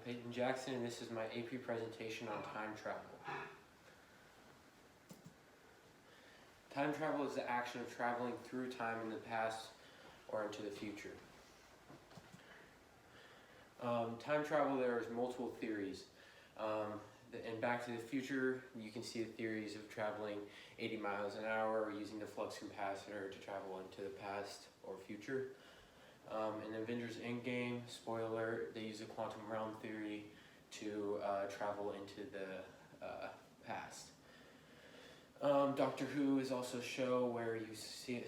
Peyton Jackson, and this is my AP presentation on time travel. Time travel is the action of traveling through time in the past or into the future. Time travel, there's multiple theories. In Back to the Future, you can see the theories of traveling 80 miles an hour or using the flux capacitor to travel into the past or future. In Avengers Endgame, spoiler alert, they use the quantum realm theory to travel into the past. Doctor Who is also a show where you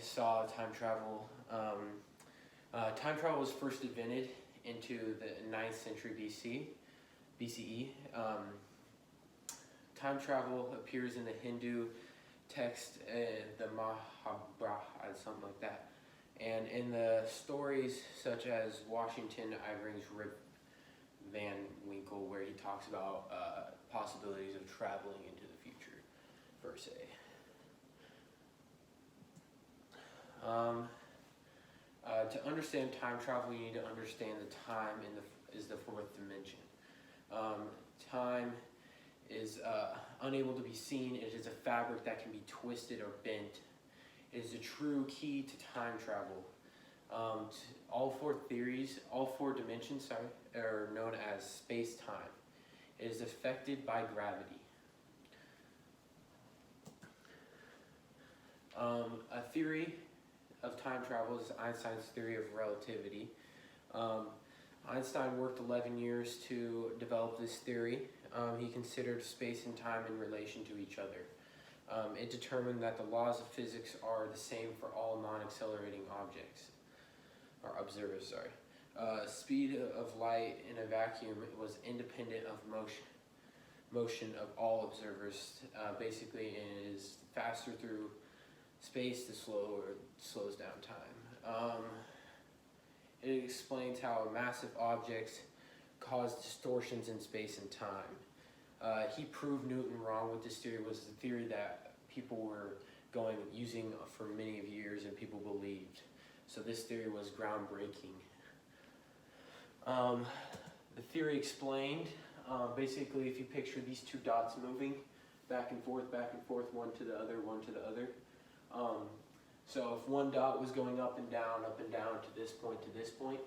saw time travel. Time travel was first invented into the 9th century BCE. Time travel appears in the Hindu text, the Mahabharata, something like that. And in the stories such as Washington Irving's Rip Van Winkle, where he talks about possibilities of traveling into the future, per se. To understand time travel, you need to understand the time is the fourth dimension. Time is unable to be seen. It is a fabric that can be twisted or bent. It is a true key to time travel. All four dimensions, are known as space-time. It is affected by gravity. A theory of time travel is Einstein's theory of relativity. Einstein worked 11 years to develop this theory. He considered space and time in relation to each other. It determined that the laws of physics are the same for all non-accelerating objects, or observers, speed of light in a vacuum was independent of motion of all observers. Basically, it is faster through space the slows down time. It explains how massive objects cause distortions in space and time. He proved Newton wrong with this theory. Was the theory that people were using for many years and people believed. So this theory was groundbreaking. The theory explained, basically if you picture these two dots moving back and forth, one to the other, one to the other. So if one dot was going up and down to this point,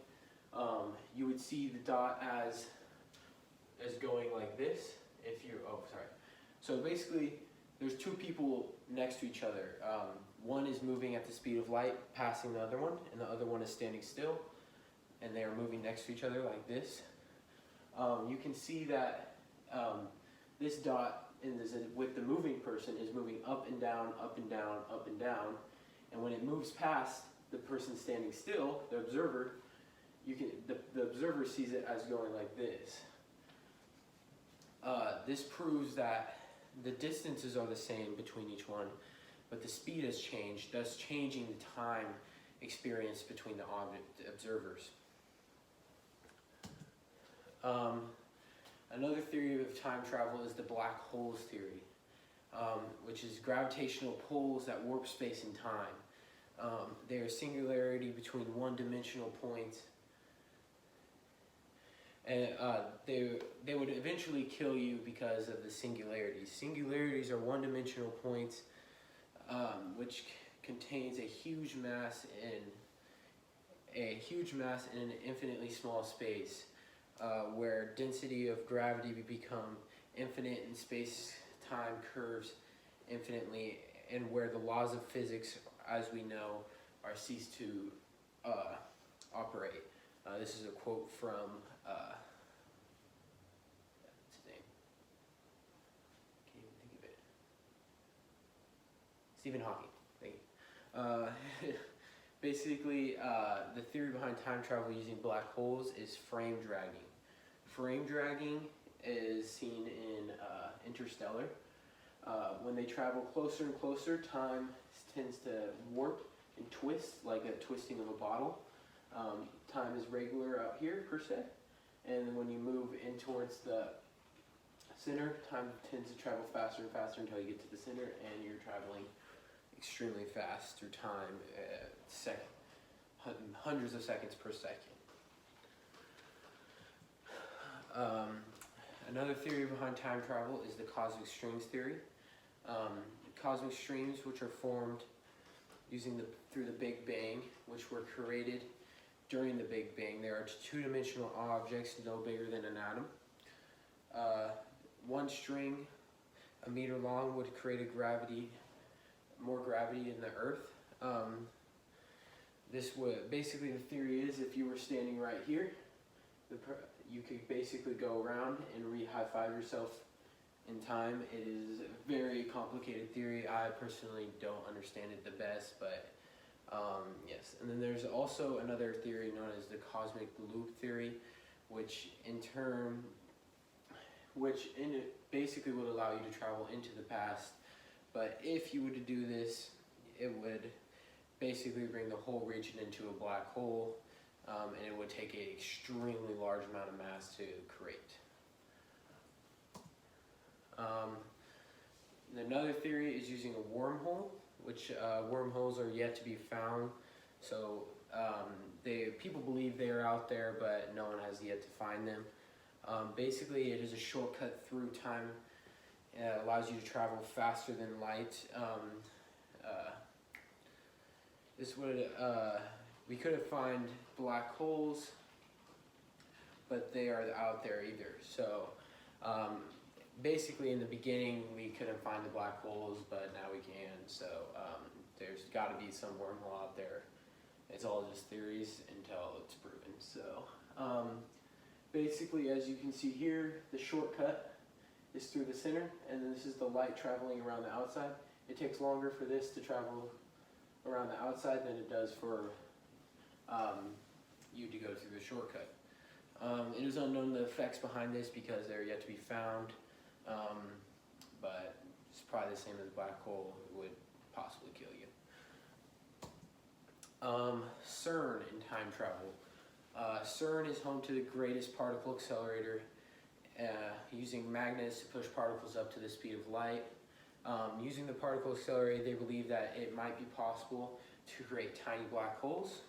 you would see the dot as going like this. So basically, there's two people next to each other. One is moving at the speed of light, passing the other one, and the other one is standing still, and they are moving next to each other like this. You can see that this dot with the moving person is moving up and down, up and down, up and down, and when it moves past the person standing still, the observer, the observer sees it as going like this. This proves that the distances are the same between each one, but the speed has changed, thus changing the time experience between the observers. Another theory of time travel is the black holes theory, which is gravitational pulls that warp space and time. They are singularity between one-dimensional points, and they would eventually kill you because of the singularities. Singularities are one-dimensional points which contains a huge mass in an infinitely small space, where density of gravity become infinite and space-time curves infinitely, and where the laws of physics, as we know, are ceased to operate. This is a quote from what's his name? Can't even think of it. Stephen Hawking. Thank you. Basically, the theory behind time travel using black holes is frame dragging. Frame dragging is seen in Interstellar. When they travel closer and closer, time tends to warp and twist like a twisting of a bottle. Time is regular out here, per se, and then when you move in towards the center, time tends to travel faster and faster until you get to the center, and you're traveling extremely fast through time, hundreds of seconds per second. Another theory behind time travel is the cosmic strings theory. Cosmic streams, which are formed through the Big Bang, which were created during the Big Bang. They are two-dimensional objects no bigger than an atom. One string, a meter long, would create more gravity in the Earth. This would basically, the theory is, if you were standing right here, you could basically go around and re-high-five yourself in time. It is a very complicated theory. I personally don't understand it the best, but yes. And then there's also another theory known as the cosmic loop theory, which basically would allow you to travel into the past. But if you were to do this, it would basically bring the whole region into a black hole, and it would take an extremely large amount of mass to create. Another theory is using a wormhole, which wormholes are yet to be found. So people believe they are out there, but no one has yet to find them. Basically, it is a shortcut through time. It allows you to travel faster than light. We couldn't find black holes, but they are out there either. So basically, in the beginning, we couldn't find the black holes, but now we can. So there's got to be some wormhole out there. It's all just theories until it's proven. So basically, as you can see here, the shortcut is through the center, and then this is the light traveling around the outside. It takes longer for this to travel around the outside than it does for you to go through the shortcut. It is unknown the effects behind this because they're yet to be found, but it's probably the same as a black hole. It would possibly kill you. CERN in time travel. CERN is home to the greatest particle accelerator, using magnets to push particles up to the speed of light. Using the particle accelerator, they believe that it might be possible to create tiny black holes.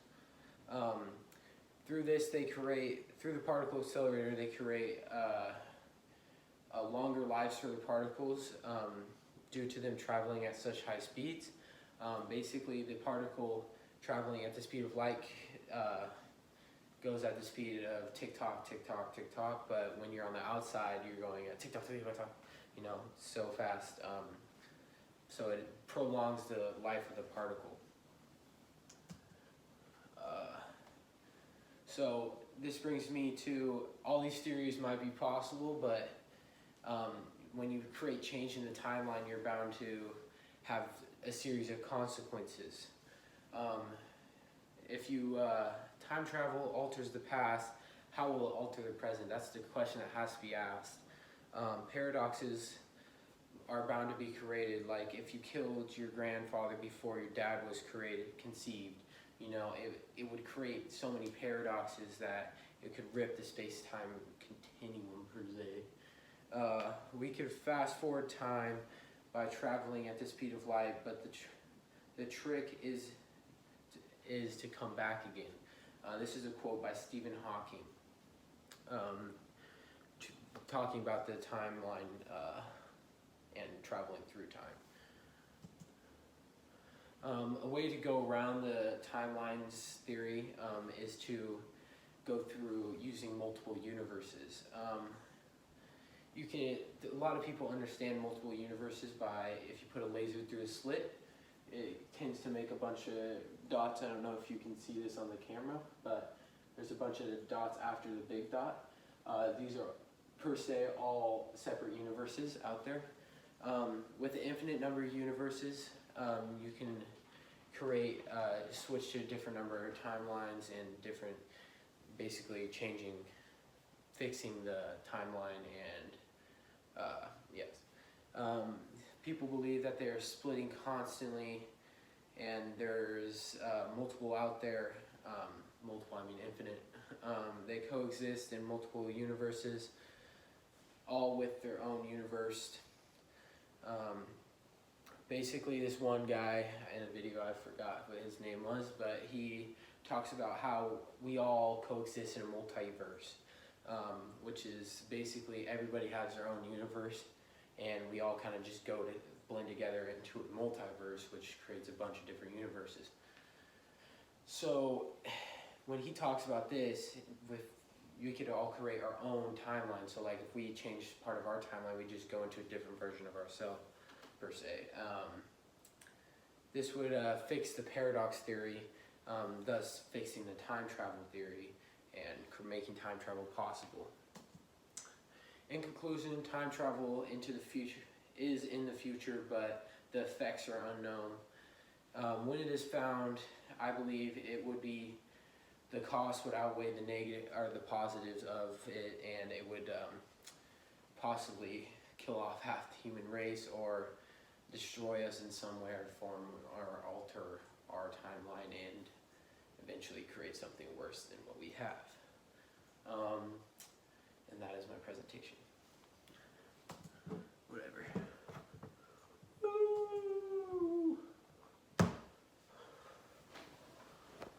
Through the particle accelerator, they create a longer lives for the particles due to them traveling at such high speeds. Basically, the particle traveling at the speed of light goes at the speed of tick-tock, tick-tock, tick-tock, but when you're on the outside, you're going at tick-tock, tick-tock, so fast. So it prolongs the life of the particle. So this brings me to, all these theories might be possible, but when you create change in the timeline, you're bound to have a series of consequences. If time travel alters the past, how will it alter the present? That's the question that has to be asked. Paradoxes are bound to be created, like if you killed your grandfather before your dad was conceived, it would create so many paradoxes that it could rip the space-time continuum per se. We could fast forward time by traveling at the speed of light, but the trick is to come back again. This is a quote by Stephen Hawking, talking about the timeline and traveling through time. A way to go around the timelines theory is to go through using multiple universes. A lot of people understand multiple universes by, if you put a laser through a slit, it tends to make a bunch of dots. I don't know if you can see this on the camera, but there's a bunch of dots after the big dot. These are per se all separate universes out there. With an infinite number of universes, you can create, switch to a different number of timelines and different, basically fixing the timeline and, yes. People believe that they're splitting constantly, and there's multiple out there, infinite. They coexist in multiple universes, all with their own universe. Basically, this one guy in a video, I forgot what his name was, but he talks about how we all coexist in a multiverse. which is basically everybody has their own universe, and we all kind of just go to blend together into a multiverse, which creates a bunch of different universes. So when he talks about this, we could all create our own timeline. So like if we change part of our timeline, we just go into a different version of ourselves, per se. This would fix the paradox theory, thus fixing the time travel theory and making time travel possible. In conclusion, time travel into the future is in the future, but the effects are unknown. When it is found, I believe it would be, the cost would outweigh the negative or the positives of it, and it would possibly kill off half the human race or destroy us in some way or form, or alter our timeline and eventually create something worse than what we have.